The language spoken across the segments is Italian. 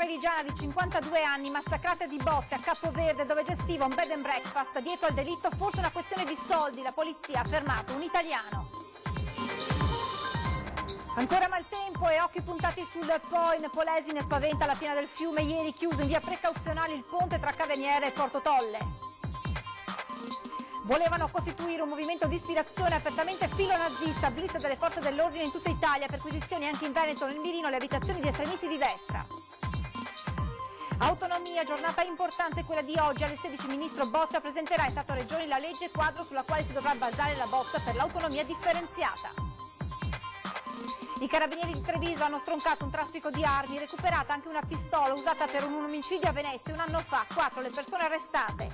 trevigiana di 52 anni massacrata di botte a Capoverde dove gestiva un bed and breakfast. Dietro al delitto forse una questione di soldi, la polizia ha fermato un italiano. Ancora maltempo e occhi puntati sul Po in Polesine, spaventa la piena del fiume, ieri chiuso in via precauzionale il ponte tra Caveniere e Porto Tolle. Volevano costituire un movimento di ispirazione apertamente filonazista, blitz delle forze dell'ordine in tutta Italia, perquisizioni anche in Veneto, nel mirino le abitazioni di estremisti di destra. Autonomia, giornata importante quella di oggi, alle 16 il ministro Boccia presenterà in Stato Regioni la legge quadro sulla quale si dovrà basare la bozza per l'autonomia differenziata. I carabinieri di Treviso hanno stroncato un traffico di armi, recuperata anche una pistola usata per un omicidio a Venezia un anno fa, 4 le persone arrestate.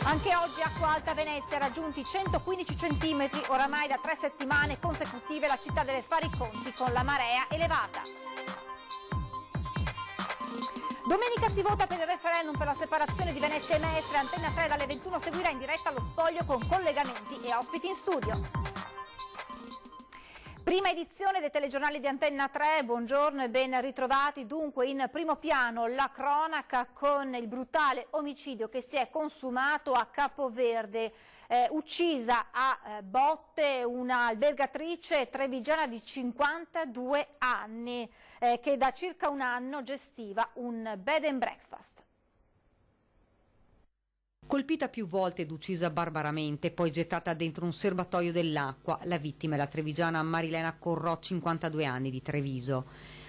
Anche oggi acqua alta a Venezia, raggiunti 115 centimetri, oramai da 3 settimane consecutive la città deve fare i conti con la marea elevata. Domenica si vota per il referendum per la separazione di Venezia e Mestre, Antenna 3 dalle 21 seguirà in diretta lo spoglio con collegamenti e ospiti in studio. Prima edizione dei telegiornali di Antenna 3, buongiorno e ben ritrovati. Dunque in primo piano la cronaca con il brutale omicidio che si è consumato a Capoverde. Uccisa a botte una albergatrice trevigiana di 52 anni che da circa un anno gestiva un bed and breakfast. Colpita più volte ed uccisa barbaramente, poi gettata dentro un serbatoio dell'acqua, la vittima è la trevigiana Marilena Corrò, 52 anni, di Treviso.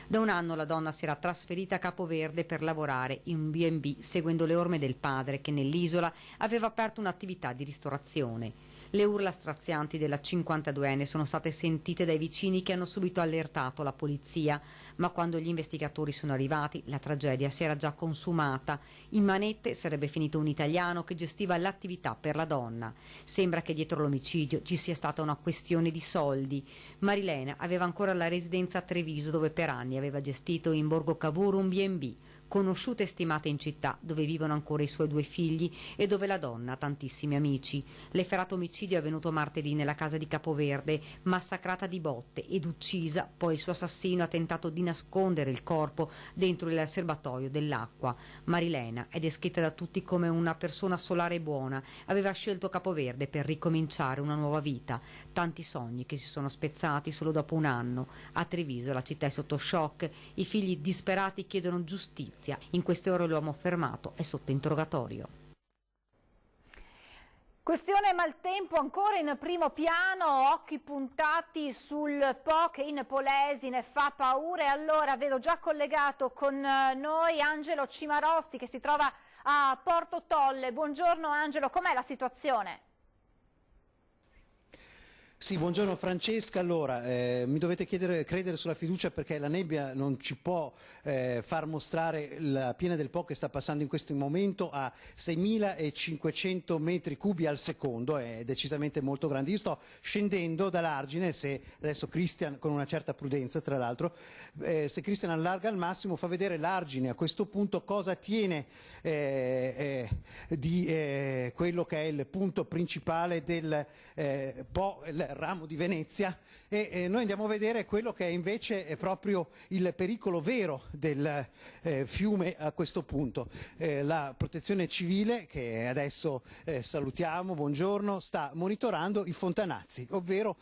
Da un anno la donna si era trasferita a Capoverde per lavorare in un B&B, seguendo le orme del padre che nell'isola aveva aperto un'attività di ristorazione. Le urla strazianti della 52enne sono state sentite dai vicini che hanno subito allertato la polizia, ma quando gli investigatori sono arrivati la tragedia si era già consumata. In manette sarebbe finito un italiano che gestiva l'attività per la donna. Sembra che dietro l'omicidio ci sia stata una questione di soldi. Marilena aveva ancora la residenza a Treviso dove per anni aveva gestito in Borgo Cavour un B&B, conosciuta e stimata in città dove vivono ancora i suoi 2 figli e dove la donna ha tantissimi amici. L'efferato omicidio è avvenuto martedì nella casa di Capoverde, massacrata di botte ed uccisa, poi il suo assassino ha tentato di nascondere il corpo dentro il serbatoio dell'acqua. Marilena è descritta da tutti come una persona solare e buona, aveva scelto Capoverde per ricominciare una nuova vita, tanti sogni che si sono spezzati solo dopo un anno. A Treviso la città è sotto shock, i figli disperati chiedono giustizia. In queste ore l'uomo fermato è sotto interrogatorio. Questione maltempo ancora in primo piano, occhi puntati sul Po che in Polesine fa paura. E allora vedo già collegato con noi Angelo Cimarosti che si trova a Porto Tolle. Buongiorno Angelo, com'è la situazione? Sì, buongiorno Francesca. Allora, mi dovete credere sulla fiducia perché la nebbia non ci può far mostrare la piena del Po che sta passando in questo momento a 6.500 metri cubi al secondo, è decisamente molto grande. Io sto scendendo dall'argine, se adesso Christian, con una certa prudenza tra l'altro, se Christian allarga al massimo fa vedere l'argine a questo punto cosa tiene di quello che è il punto principale del Po, il ramo di Venezia, e noi andiamo a vedere quello che è invece è proprio il pericolo vero del fiume a questo punto. La protezione civile, che adesso salutiamo, buongiorno, sta monitorando i fontanazzi, ovvero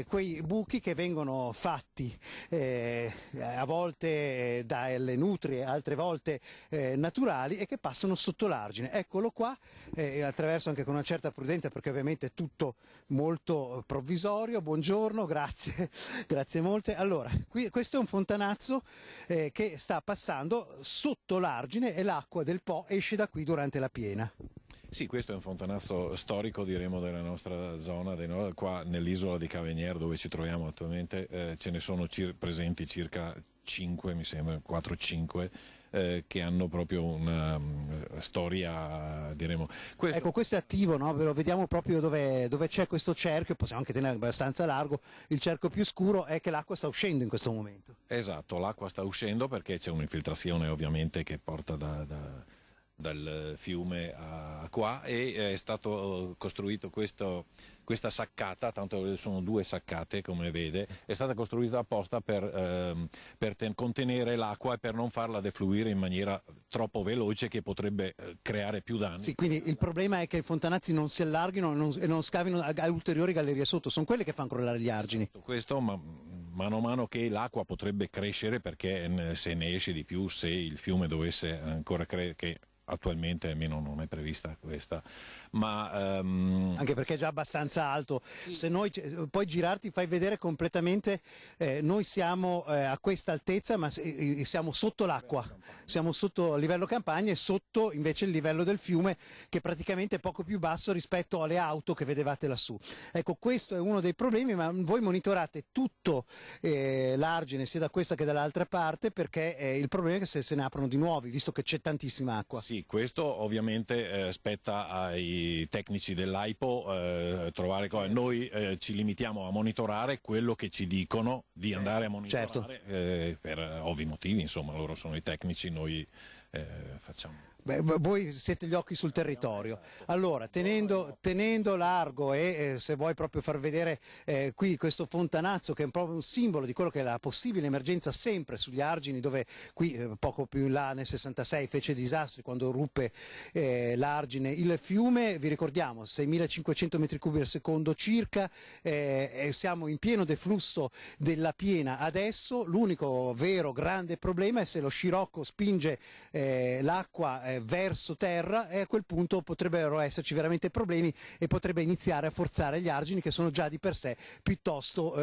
quei buchi che vengono fatti a volte dalle nutrie, altre volte naturali, e che passano sotto l'argine. Eccolo qua, attraverso anche con una certa prudenza perché ovviamente è tutto molto provvisorio. Buongiorno, grazie, grazie molte. Allora, questo è un fontanazzo che sta passando sotto l'argine e l'acqua del Po esce da qui durante la piena. Sì, questo è un fontanazzo storico, diremo, della nostra zona, qua nell'isola di Caveniere dove ci troviamo attualmente. Ce ne sono presenti circa 5, mi sembra, 4-5, che hanno proprio una storia, diremo. Ecco, questo è attivo, no? Lo vediamo proprio dove c'è questo cerchio, possiamo anche tenere abbastanza largo, il cerchio più scuro è che l'acqua sta uscendo in questo momento. Esatto, l'acqua sta uscendo perché c'è un'infiltrazione ovviamente che porta dal fiume a qua, e è stato costruito questa saccata, tanto sono 2 saccate come vede, è stata costruita apposta per contenere l'acqua e per non farla defluire in maniera troppo veloce, che potrebbe creare più danni. Sì, quindi il problema è che i fontanazzi non si allarghino e non scavino a ulteriori gallerie sotto, sono quelle che fanno crollare gli argini. Questo, ma mano a mano che l'acqua potrebbe crescere, perché se ne esce di più, se il fiume dovesse ancora crescere, che attualmente almeno non è prevista questa, ma anche perché è già abbastanza alto. Se noi puoi girarti, fai vedere completamente, noi siamo a questa altezza, ma siamo sotto l'acqua, siamo sotto il livello campagna e sotto invece il livello del fiume, che praticamente è poco più basso rispetto alle auto che vedevate lassù. Ecco, questo è uno dei problemi, ma voi monitorate tutto l'argine sia da questa che dall'altra parte, perché il problema è che se ne aprono di nuovi, visto che c'è tantissima acqua. Sì, questo ovviamente spetta ai tecnici dell'AIPO trovare cose. Noi ci limitiamo a monitorare quello che ci dicono di andare a monitorare, certo. Per ovvi motivi, insomma, loro sono i tecnici, noi facciamo. Beh, voi siete gli occhi sul territorio. Allora, tenendo largo e se vuoi proprio far vedere qui questo fontanazzo, che è proprio un simbolo di quello che è la possibile emergenza sempre sugli argini, dove qui poco più in là nel 66 fece disastri quando ruppe l'argine. Il fiume, vi ricordiamo, 6.500 metri cubi al secondo circa, siamo in pieno deflusso della piena adesso. L'unico vero grande problema è se lo scirocco spinge l'acqua verso terra, e a quel punto potrebbero esserci veramente problemi e potrebbe iniziare a forzare gli argini, che sono già di per sé piuttosto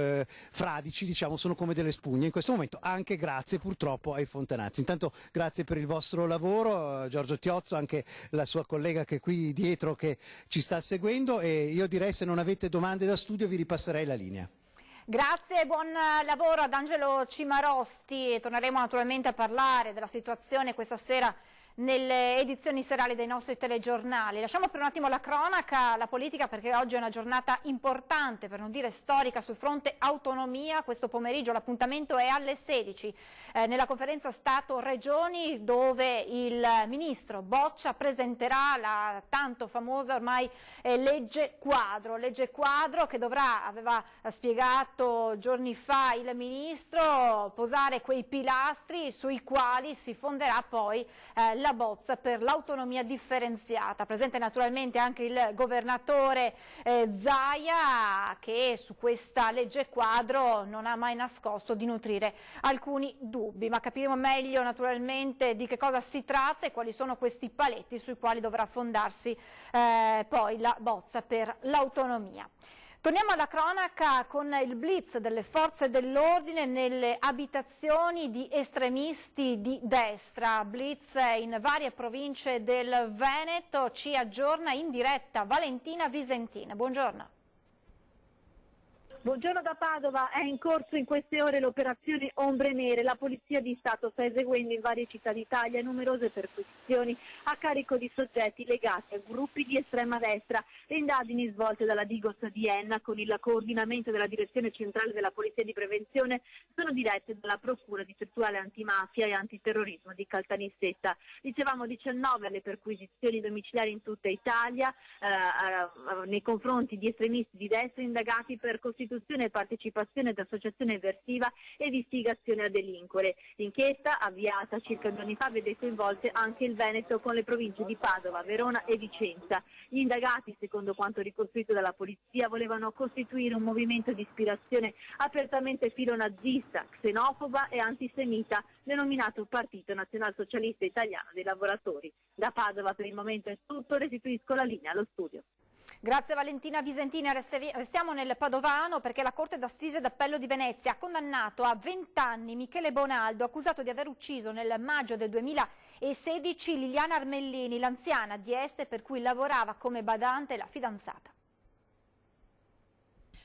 fradici, diciamo, sono come delle spugne in questo momento, anche grazie purtroppo ai fontanazzi. Intanto grazie per il vostro lavoro, Giorgio Tiozzo, anche la sua collega che è qui dietro che ci sta seguendo, e io direi, se non avete domande da studio, vi ripasserei la linea. Grazie e buon lavoro ad Angelo Cimarosti. Torneremo naturalmente a parlare della situazione questa sera nelle edizioni serali dei nostri telegiornali. Lasciamo per un attimo la cronaca, la politica, perché oggi è una giornata importante, per non dire storica, sul fronte autonomia. Questo pomeriggio l'appuntamento è alle 16 nella conferenza Stato-Regioni, dove il ministro Boccia presenterà la tanto famosa ormai legge quadro che dovrà, aveva spiegato giorni fa il ministro, posare quei pilastri sui quali si fonderà poi la bozza per l'autonomia differenziata. Presente naturalmente anche il governatore Zaia, che su questa legge quadro non ha mai nascosto di nutrire alcuni dubbi, ma capiremo meglio naturalmente di che cosa si tratta e quali sono questi paletti sui quali dovrà fondarsi poi la bozza per l'autonomia. Torniamo alla cronaca con il blitz delle forze dell'ordine nelle abitazioni di estremisti di destra. Blitz in varie province del Veneto, ci aggiorna in diretta Valentina Visentina. Buongiorno. Buongiorno da Padova, è in corso in queste ore l'operazione Ombre Nere. La Polizia di Stato sta eseguendo in varie città d'Italia numerose perquisizioni a carico di soggetti legati a gruppi di estrema destra. Le indagini svolte dalla Digos di Enna con il coordinamento della Direzione Centrale della Polizia di Prevenzione sono dirette dalla Procura Distrettuale Antimafia e Antiterrorismo di Caltanissetta. Dicevamo 19 alle perquisizioni domiciliari in tutta Italia nei confronti di estremisti di destra indagati per costituzione e partecipazione ad associazione eversiva e di istigazione a delinquere. L'inchiesta, avviata circa 2 anni fa, vede coinvolte anche il Veneto con le province di Padova, Verona e Vicenza. Gli indagati, secondo quanto ricostruito dalla polizia, volevano costituire un movimento di ispirazione apertamente filonazista, xenofoba e antisemita, denominato Partito Nazionalsocialista Italiano dei Lavoratori. Da Padova per il momento è tutto, restituisco la linea allo studio. Grazie Valentina Visentina, restiamo nel Padovano perché la Corte d'Assise d'Appello di Venezia ha condannato a 20 anni Michele Bonaldo, accusato di aver ucciso nel maggio del 2016 Liliana Armellini, l'anziana di Este per cui lavorava come badante la fidanzata.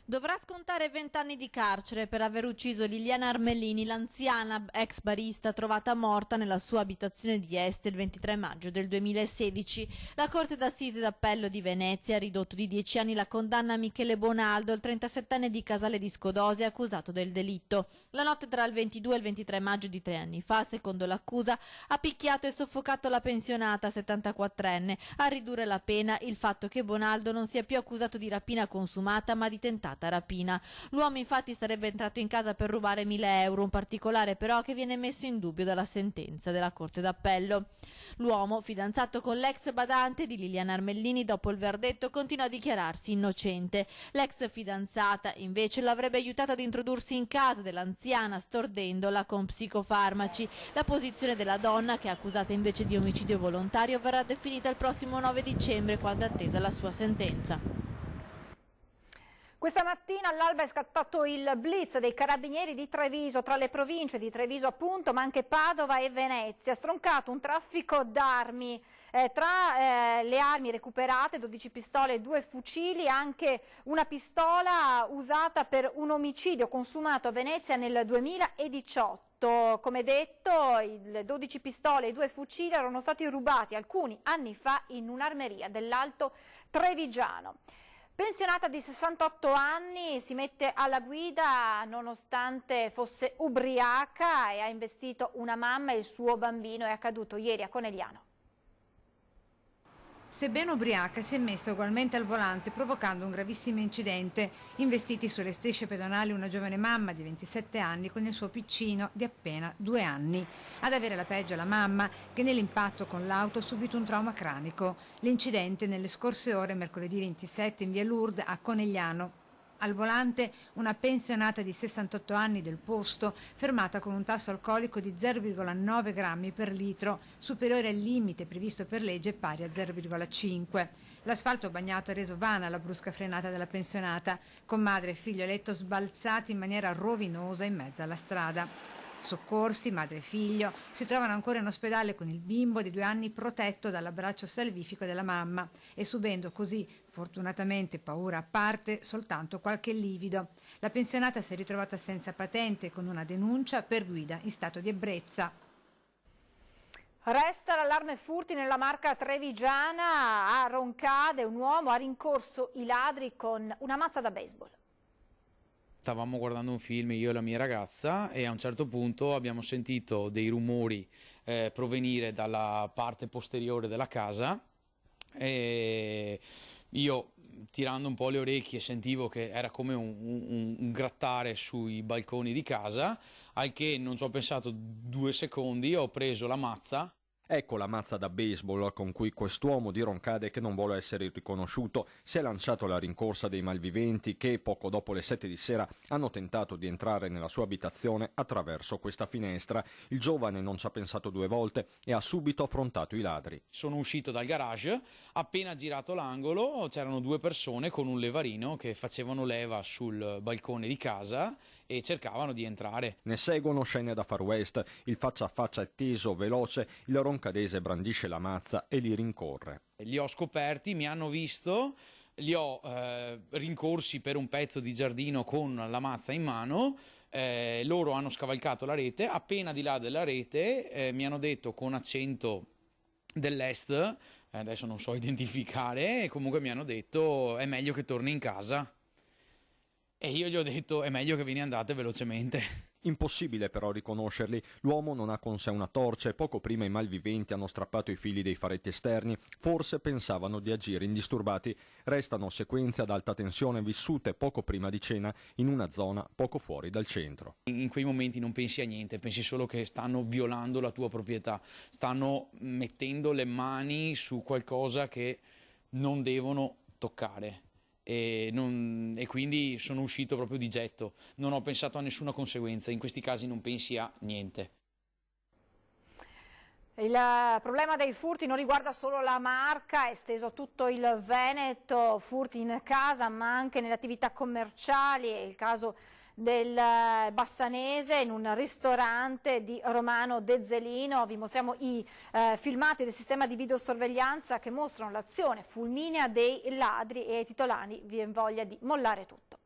Dovrà scontare 20 anni di carcere per aver ucciso Liliana Armellini, l'anziana ex barista trovata morta nella sua abitazione di Este il 23 maggio del 2016. La Corte d'Assise d'Appello di Venezia ha ridotto di 10 anni la condanna a Michele Bonaldo, il 37enne di Casale di Scodose, accusato del delitto. La notte tra il 22 e il 23 maggio di 3 anni fa, secondo l'accusa, ha picchiato e soffocato la pensionata 74enne. A ridurre la pena il fatto che Bonaldo non sia più accusato di rapina consumata ma di tentata rapina. L'uomo infatti sarebbe entrato in casa per rubare 1.000 euro, un particolare però che viene messo in dubbio dalla sentenza della Corte d'Appello. L'uomo, fidanzato con l'ex badante di Liliana Armellini, dopo il verdetto continua a dichiararsi innocente. L'ex fidanzata invece lo avrebbe aiutato ad introdursi in casa dell'anziana stordendola con psicofarmaci. La posizione della donna, che è accusata invece di omicidio volontario, verrà definita il prossimo 9 dicembre quando è attesa la sua sentenza. Questa mattina all'alba è scattato il blitz dei carabinieri di Treviso, tra le province di Treviso appunto, ma anche Padova e Venezia. Stroncato un traffico d'armi, tra le armi recuperate 12 pistole e 2 fucili, anche una pistola usata per un omicidio consumato a Venezia nel 2018. Come detto, le 12 pistole e i 2 fucili erano stati rubati alcuni anni fa in un'armeria dell'Alto Trevigiano. Pensionata di 68 anni, si mette alla guida nonostante fosse ubriaca e ha investito una mamma e il suo bambino. È accaduto ieri a Conegliano. Sebbene ubriaca, si è messa ugualmente al volante provocando un gravissimo incidente. Investiti sulle strisce pedonali una giovane mamma di 27 anni con il suo piccino di appena 2 anni. Ad avere la peggio la mamma, che nell'impatto con l'auto ha subito un trauma cranico. L'incidente nelle scorse ore, mercoledì 27 in via Lourdes a Conegliano. Al volante una pensionata di 68 anni del posto, fermata con un tasso alcolico di 0,9 grammi per litro, superiore al limite previsto per legge pari a 0,5. L'asfalto bagnato ha reso vana la brusca frenata della pensionata, con madre e figlio a letto sbalzati in maniera rovinosa in mezzo alla strada. Soccorsi, madre e figlio, si trovano ancora in ospedale con il bimbo di 2 anni protetto dall'abbraccio salvifico della mamma e subendo così, fortunatamente paura a parte, soltanto qualche livido. La pensionata si è ritrovata senza patente con una denuncia per guida in stato di ebbrezza. Resta l'allarme furti nella Marca trevigiana. A Roncade un uomo ha rincorso i ladri con una mazza da baseball. Stavamo guardando un film io e la mia ragazza e a un certo punto abbiamo sentito dei rumori provenire dalla parte posteriore della casa e io, tirando un po' le orecchie, sentivo che era come un grattare sui balconi di casa, al che non ci ho pensato 2 secondi, ho preso la mazza. Ecco la mazza da baseball con cui quest'uomo di Roncade, che non vuole essere riconosciuto, si è lanciato alla rincorsa dei malviventi che, poco dopo le 7 di sera, hanno tentato di entrare nella sua abitazione attraverso questa finestra. Il giovane non ci ha pensato 2 volte e ha subito affrontato i ladri. Sono uscito dal garage, appena girato l'angolo c'erano 2 persone con un levarino che facevano leva sul balcone di casa e cercavano di entrare. Ne seguono scene da Far West, il faccia a faccia è teso, veloce, il roncadese brandisce la mazza e li rincorre. Li ho scoperti, mi hanno visto, li ho rincorsi per un pezzo di giardino con la mazza in mano, loro hanno scavalcato la rete, appena di là della rete mi hanno detto con accento dell'est, adesso non so identificare, e comunque mi hanno detto è meglio che torni in casa. E io gli ho detto è meglio che ve ne andate velocemente. Impossibile però riconoscerli. L'uomo non ha con sé una torcia e poco prima i malviventi hanno strappato i fili dei faretti esterni. Forse pensavano di agire indisturbati. Restano sequenze ad alta tensione vissute poco prima di cena in una zona poco fuori dal centro. In quei momenti non pensi a niente, pensi solo che stanno violando la tua proprietà, stanno mettendo le mani su qualcosa che non devono toccare. E quindi sono uscito proprio di getto, non ho pensato a nessuna conseguenza, in questi casi non pensi a niente. Il problema dei furti non riguarda solo la Marca, è esteso a tutto il Veneto, furti in casa ma anche nelle attività commerciali, è il caso del Bassanese in un ristorante di Romano Dezzelino. Vi mostriamo i filmati del sistema di videosorveglianza che mostrano l'azione fulminea dei ladri e ai titolani viene voglia di mollare tutto.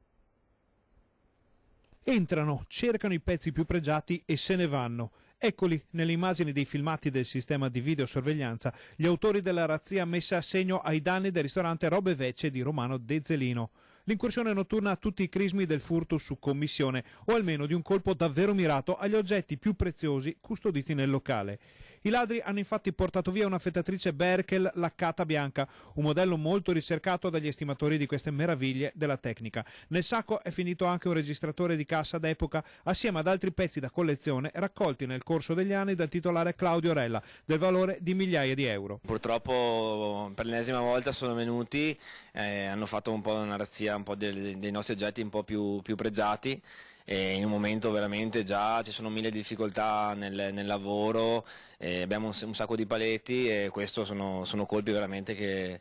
Entrano, cercano i pezzi più pregiati e se ne vanno. Eccoli, nelle immagini dei filmati del sistema di videosorveglianza, gli autori della razzia messa a segno ai danni del ristorante Robe Vecce di Romano De Zelino. L'incursione notturna ha tutti i crismi del furto su commissione, o almeno di un colpo davvero mirato agli oggetti più preziosi custoditi nel locale. I ladri hanno infatti portato via una affettatrice Berkel laccata bianca, un modello molto ricercato dagli estimatori di queste meraviglie della tecnica. Nel sacco è finito anche un registratore di cassa d'epoca, assieme ad altri pezzi da collezione raccolti nel corso degli anni dal titolare Claudio Rella, del valore di migliaia di euro. Purtroppo per l'ennesima volta sono venuti, hanno fatto un po' una razzia un po' dei nostri oggetti un po' più pregiati. E in un momento veramente già ci sono mille difficoltà nel lavoro, abbiamo un sacco di paletti e questo sono colpi veramente che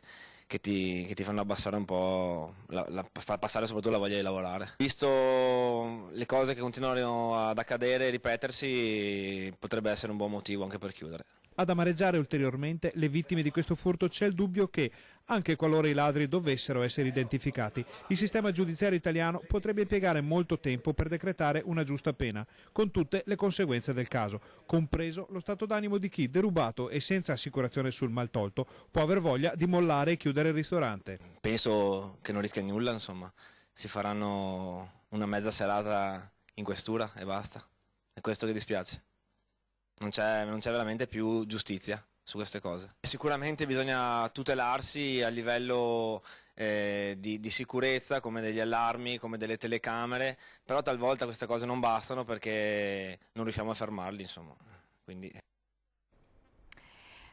ti fanno abbassare un po', far passare soprattutto la voglia di lavorare. Visto le cose che continuano ad accadere e ripetersi, potrebbe essere un buon motivo anche per chiudere. Ad amareggiare ulteriormente le vittime di questo furto c'è il dubbio che, anche qualora i ladri dovessero essere identificati, il sistema giudiziario italiano potrebbe impiegare molto tempo per decretare una giusta pena, con tutte le conseguenze del caso, compreso lo stato d'animo di chi, derubato e senza assicurazione sul maltolto, può aver voglia di mollare e chiudere il ristorante. Penso che non rischia nulla, insomma, si faranno una mezza serata in questura e basta, è questo che dispiace. Non c'è veramente più giustizia su queste cose. Sicuramente bisogna tutelarsi a livello di sicurezza, come degli allarmi, come delle telecamere, però talvolta queste cose non bastano perché non riusciamo a fermarli, insomma. Quindi...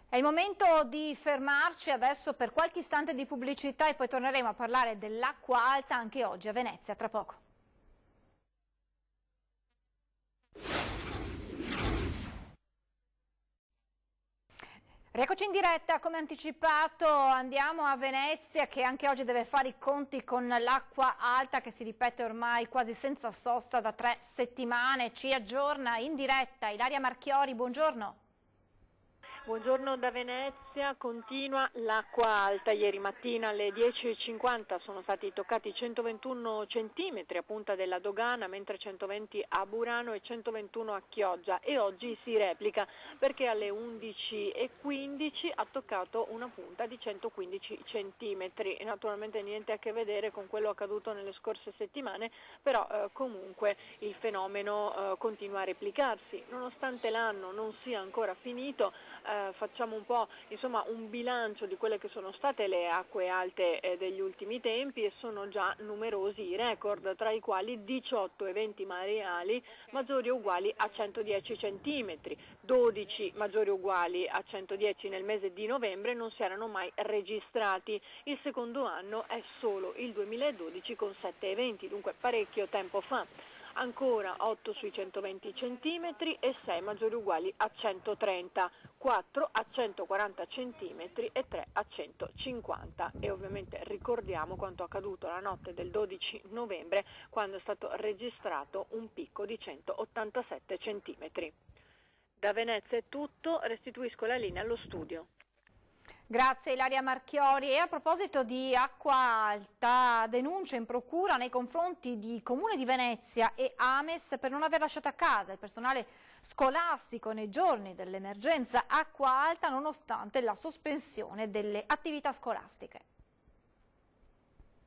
È il momento di fermarci adesso per qualche istante di pubblicità e poi torneremo a parlare dell'acqua alta anche oggi a Venezia, tra poco. Rieccoci in diretta, come anticipato andiamo a Venezia che anche oggi deve fare i conti con l'acqua alta che si ripete ormai quasi senza sosta da 3 settimane. Ci aggiorna in diretta Ilaria Marchiori, buongiorno. Buongiorno da Venezia, continua l'acqua alta. Ieri mattina alle 10:50 sono stati toccati 121 centimetri a Punta della Dogana, mentre 120 a Burano e 121 a Chioggia, e oggi si replica perché alle 11:15 ha toccato una punta di 115 centimetri. E naturalmente niente a che vedere con quello accaduto nelle scorse settimane, però comunque il fenomeno continua a replicarsi. Nonostante l'anno non sia ancora finito, facciamo un po' un bilancio di quelle che sono state le acque alte degli ultimi tempi, e sono già numerosi i record, tra i quali 18 eventi mareali maggiori o uguali a 110 centimetri, 12 maggiori o uguali a 110 nel mese di novembre non si erano mai registrati. Il secondo anno è solo il 2012 con 7 eventi, dunque parecchio tempo fa. Ancora 8 sui 120 centimetri e 6 maggiori o uguali a 130, 4 a 140 centimetri e 3 a 150. E ovviamente ricordiamo quanto accaduto la notte del 12 novembre quando è stato registrato un picco di 187 centimetri. Da Venezia è tutto, restituisco la linea allo studio. Grazie Ilaria Marchiori. E a proposito di acqua alta, denuncia in procura nei confronti di Comune di Venezia e Ames per non aver lasciato a casa il personale scolastico nei giorni dell'emergenza acqua alta nonostante la sospensione delle attività scolastiche.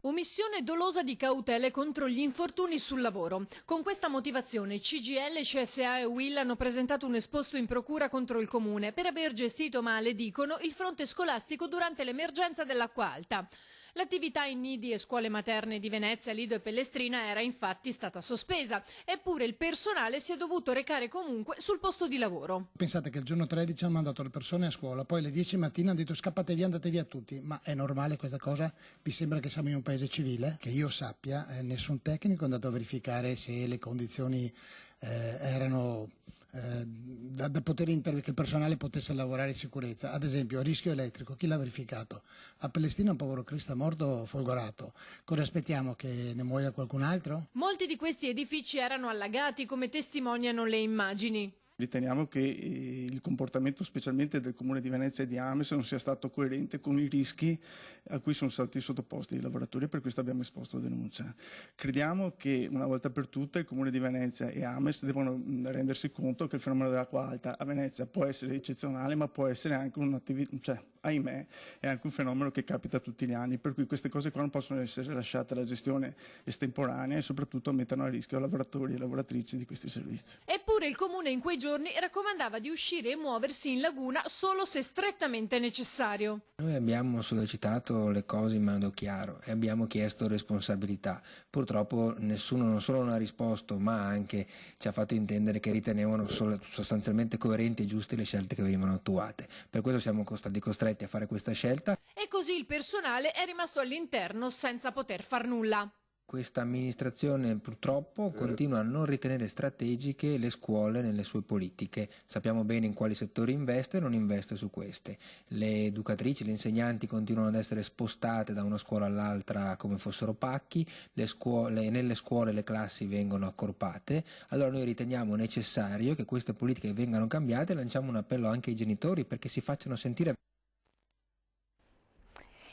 Omissione dolosa di cautele contro gli infortuni sul lavoro. Con questa motivazione CGIL, CSA e UIL hanno presentato un esposto in procura contro il Comune per aver gestito male, dicono, il fronte scolastico durante l'emergenza dell'acqua alta. L'attività in nidi e scuole materne di Venezia, Lido e Pellestrina era infatti stata sospesa, eppure il personale si è dovuto recare comunque sul posto di lavoro. Pensate che il giorno 13 hanno mandato le persone a scuola, poi alle 10 mattina hanno detto scappate via, andate via tutti. Ma è normale questa cosa? Vi sembra che siamo in un paese civile? Che io sappia, nessun tecnico è andato a verificare se le condizioni erano da poter che il personale potesse lavorare in sicurezza. Ad esempio, a rischio elettrico, chi l'ha verificato? A Palestina un povero Cristo morto folgorato. Cosa aspettiamo, che ne muoia qualcun altro? Molti di questi edifici erano allagati, come testimoniano le immagini. Riteniamo che il comportamento specialmente del Comune di Venezia e di Ames non sia stato coerente con i rischi a cui sono stati sottoposti i lavoratori, per questo abbiamo esposto denuncia. Crediamo che una volta per tutte il Comune di Venezia e Ames devono rendersi conto che il fenomeno dell'acqua alta a Venezia può essere eccezionale, ma può essere anche un'attività, ahimè, è anche un fenomeno che capita tutti gli anni, per cui queste cose qua non possono essere lasciate alla gestione estemporanea e soprattutto mettono a rischio i lavoratori e lavoratrici di questi servizi. Eppure il Comune in quei giorni raccomandava di uscire e muoversi in laguna solo se strettamente necessario. Noi abbiamo sollecitato le cose in modo chiaro e abbiamo chiesto responsabilità. Purtroppo nessuno non solo non ha risposto, ma anche ci ha fatto intendere che ritenevano sostanzialmente coerenti e giuste le scelte che venivano attuate. Per questo siamo stati costretti a fare questa scelta. E così il personale è rimasto all'interno senza poter far nulla. Questa amministrazione purtroppo continua a non ritenere strategiche le scuole nelle sue politiche. Sappiamo bene in quali settori investe e non investe su queste. Le educatrici, le insegnanti continuano ad essere spostate da una scuola all'altra come fossero pacchi, nelle scuole le classi vengono accorpate. Allora noi riteniamo necessario che queste politiche vengano cambiate e lanciamo un appello anche ai genitori perché si facciano sentire.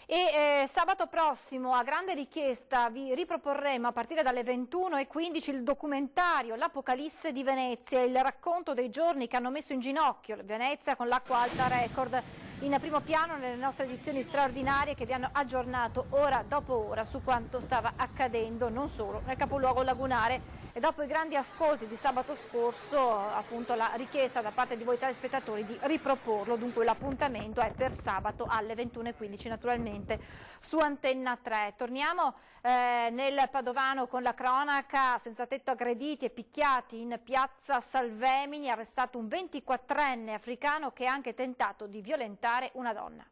E sabato prossimo, a grande richiesta, vi riproporremo a partire dalle 21:15 il documentario L'Apocalisse di Venezia, il racconto dei giorni che hanno messo in ginocchio Venezia con l'acqua alta record, in primo piano nelle nostre edizioni straordinarie che vi hanno aggiornato ora dopo ora su quanto stava accadendo non solo nel capoluogo lagunare. E dopo i grandi ascolti di sabato scorso, appunto la richiesta da parte di voi telespettatori di riproporlo, dunque l'appuntamento è per sabato alle 21:15 naturalmente su Antenna 3. Torniamo nel Padovano con la cronaca, senza tetto aggrediti e picchiati in piazza Salvemini, arrestato un 24enne africano che ha anche tentato di violentare una donna.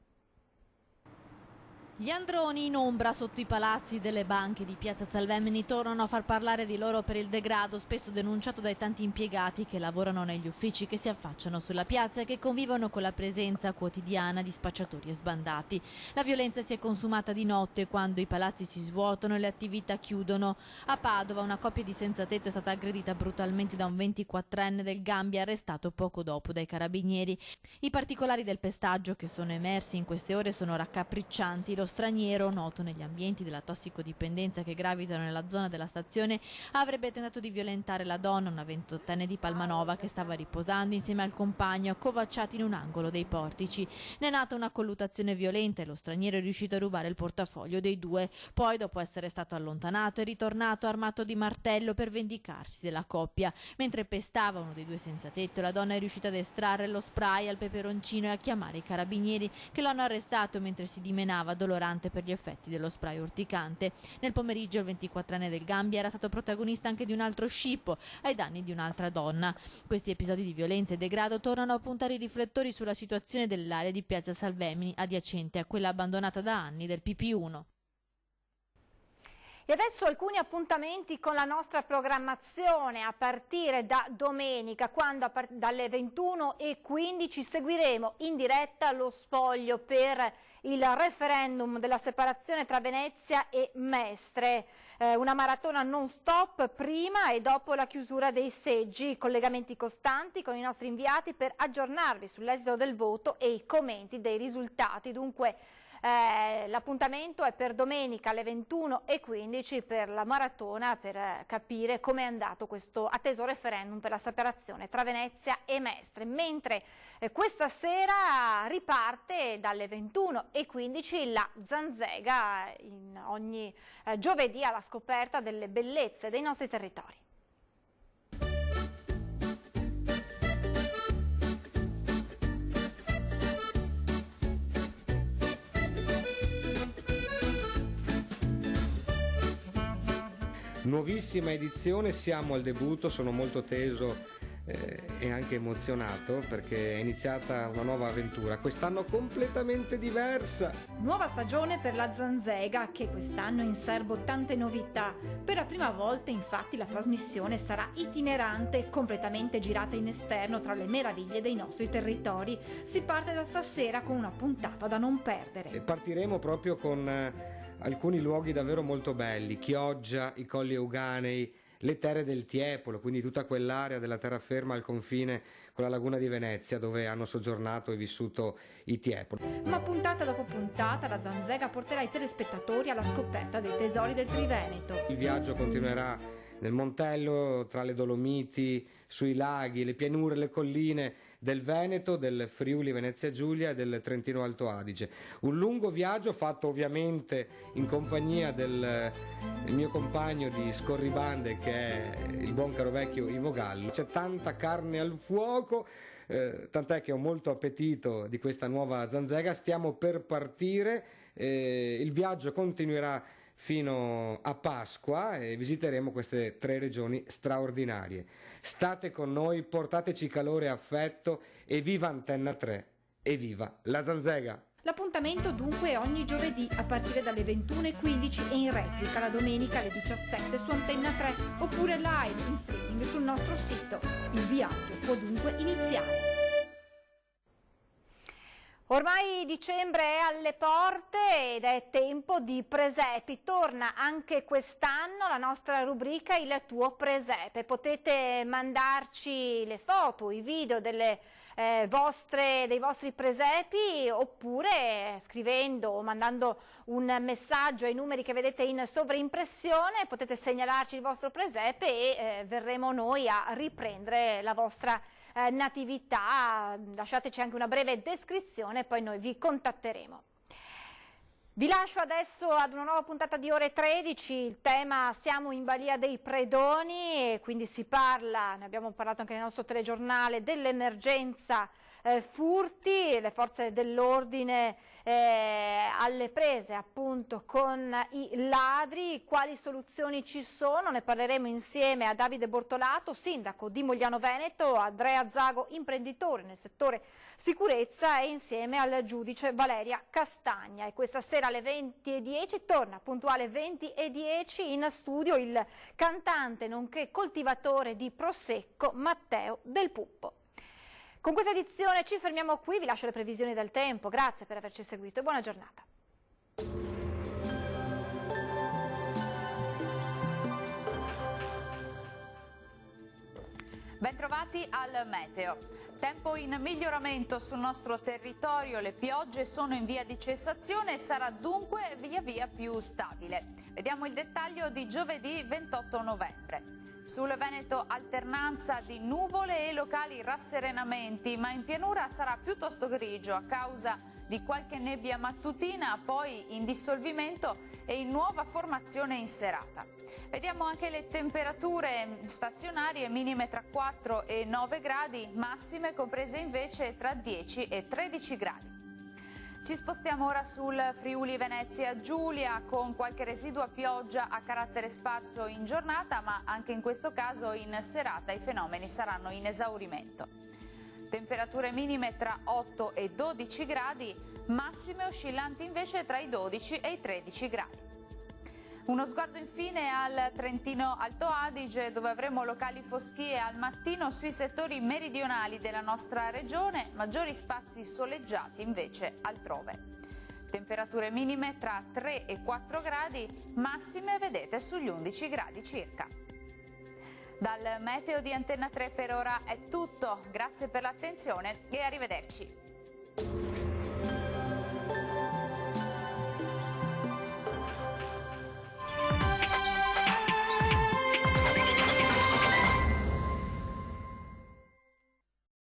Gli androni in ombra sotto i palazzi delle banche di piazza Salvemini tornano a far parlare di loro per il degrado spesso denunciato dai tanti impiegati che lavorano negli uffici che si affacciano sulla piazza e che convivono con la presenza quotidiana di spacciatori e sbandati. La violenza si è consumata di notte quando i palazzi si svuotano e le attività chiudono. A Padova una coppia di senza tetto è stata aggredita brutalmente da un 24enne del Gambia arrestato poco dopo dai carabinieri. I particolari del pestaggio che sono emersi in queste ore sono raccapriccianti. Lo straniero, noto negli ambienti della tossicodipendenza che gravitano nella zona della stazione, avrebbe tentato di violentare la donna, una 28enne di Palmanova, che stava riposando insieme al compagno accovacciati in un angolo dei portici. Ne è nata una colluttazione violenta e lo straniero è riuscito a rubare il portafoglio dei due. Poi, dopo essere stato allontanato, è ritornato armato di martello per vendicarsi della coppia. Mentre pestava uno dei due senza tetto, la donna è riuscita ad estrarre lo spray al peperoncino e a chiamare i carabinieri, che l'hanno arrestato mentre si dimenava dolorante per gli effetti dello spray urticante. Nel pomeriggio il 24enne del Gambia era stato protagonista anche di un altro scippo ai danni di un'altra donna. Questi episodi di violenza e degrado tornano a puntare i riflettori sulla situazione dell'area di piazza Salvemini, adiacente a quella abbandonata da anni del PP1. E adesso alcuni appuntamenti con la nostra programmazione a partire da domenica, quando dalle 21:15 seguiremo in diretta lo spoglio per il referendum della separazione tra Venezia e Mestre. Una maratona non stop prima e dopo la chiusura dei seggi, collegamenti costanti con i nostri inviati per aggiornarvi sull'esito del voto e i commenti dei risultati. Dunque l'appuntamento è per domenica alle 21:15 per la maratona, per capire come è andato questo atteso referendum per la separazione tra Venezia e Mestre, mentre questa sera riparte dalle 21:15 la Zanzega, in ogni giovedì alla scoperta delle bellezze dei nostri territori. Nuovissima edizione, siamo al debutto, sono molto teso e anche emozionato perché è iniziata una nuova avventura, quest'anno completamente diversa. Nuova stagione per la Zanzega, che quest'anno in serbo tante novità. Per la prima volta infatti la trasmissione sarà itinerante, completamente girata in esterno tra le meraviglie dei nostri territori. Si parte da stasera con una puntata da non perdere. E partiremo proprio con alcuni luoghi davvero molto belli: Chioggia, i Colli Euganei, le terre del Tiepolo, quindi tutta quell'area della terraferma al confine con la laguna di Venezia dove hanno soggiornato e vissuto i Tiepoli. Ma puntata dopo puntata la Zanzega porterà i telespettatori alla scoperta dei tesori del Triveneto. Il viaggio continuerà nel Montello, tra le Dolomiti, sui laghi, le pianure, le colline del Veneto, del Friuli Venezia Giulia e del Trentino Alto Adige. Un lungo viaggio fatto ovviamente in compagnia del mio compagno di scorribande che è il buon caro vecchio Ivo Gallo. C'è tanta carne al fuoco, tant'è che ho molto appetito di questa nuova Zanzega. Stiamo per partire, il viaggio continuerà fino a Pasqua e visiteremo queste 3 regioni straordinarie. State con noi, portateci calore e affetto e viva Antenna 3 e viva la Zanzega! L'appuntamento dunque è ogni giovedì a partire dalle 21:15 e in replica la domenica alle 17 su Antenna 3 oppure live in streaming sul nostro sito. Il viaggio può dunque iniziare. Ormai dicembre è alle porte ed è tempo di presepi. Torna anche quest'anno la nostra rubrica Il tuo presepe. Potete mandarci le foto, i video dei vostri presepi oppure scrivendo o mandando un messaggio ai numeri che vedete in sovraimpressione. Potete segnalarci il vostro presepe e verremo noi a riprendere la vostra natività. Lasciateci anche una breve descrizione e poi noi vi contatteremo. Vi lascio adesso ad una nuova puntata di Ore 13, il tema siamo in balia dei predoni e quindi si parla, ne abbiamo parlato anche nel nostro telegiornale, dell'emergenza furti, le forze dell'ordine alle prese appunto con i ladri. Quali soluzioni ci sono? Ne parleremo insieme a Davide Bortolato, sindaco di Mogliano Veneto, a Andrea Zago, imprenditore nel settore sicurezza, e insieme al giudice Valeria Castagna. E questa sera alle 20:10 torna puntuale 20:10 in studio il cantante nonché coltivatore di Prosecco Matteo Del Puppo. Con questa edizione ci fermiamo qui, vi lascio le previsioni del tempo, grazie per averci seguito e buona giornata. Bentrovati al meteo. Tempo in miglioramento sul nostro territorio, le piogge sono in via di cessazione e sarà dunque via via più stabile. Vediamo il dettaglio di giovedì 28 novembre. Sul Veneto alternanza di nuvole e locali rasserenamenti, ma in pianura sarà piuttosto grigio a causa di qualche nebbia mattutina, poi in dissolvimento e in nuova formazione in serata. Vediamo anche le temperature stazionarie, minime tra 4 e 9 gradi, massime comprese invece tra 10 e 13 gradi. Ci spostiamo ora sul Friuli Venezia Giulia con qualche residua pioggia a carattere sparso in giornata, ma anche in questo caso in serata i fenomeni saranno in esaurimento. Temperature minime tra 8 e 12 gradi, massime oscillanti invece tra i 12 e i 13 gradi. Uno sguardo infine al Trentino Alto Adige, dove avremo locali foschie al mattino sui settori meridionali della nostra regione, maggiori spazi soleggiati invece altrove. Temperature minime tra 3 e 4 gradi, massime vedete sugli 11 gradi circa. Dal meteo di Antenna 3 per ora è tutto, grazie per l'attenzione e arrivederci.